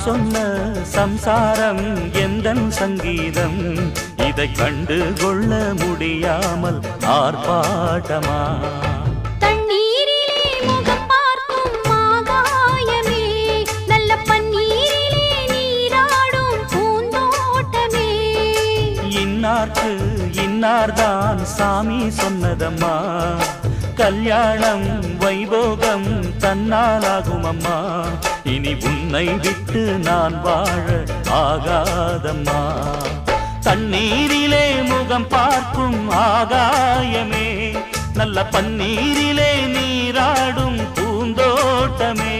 சொன்ன சம்சாரம் எந்தன் சங்கீதம் இதை கண்டு கொள்ள முடியாமல் ஆர்ப்பாட்டமா தண்ணீரிலே முகம் பார்க்கும் ஆகாயமே நல்ல பன்னீரிலே நீராடும் பூந்தோட்டமே இன்னார்க்கு இன்னார்தான் சாமி சொன்னதம்மா கல்யாணம் வைபோகம் தன்னாலாகும் அம்மா இனி உன்னை விட்டு நான் வாழ ஆகாதம்மா தண்ணீரிலே முகம் பார்க்கும் ஆகாயமே நல்ல பன்னீரிலே நீராடும் பூந்தோட்டமே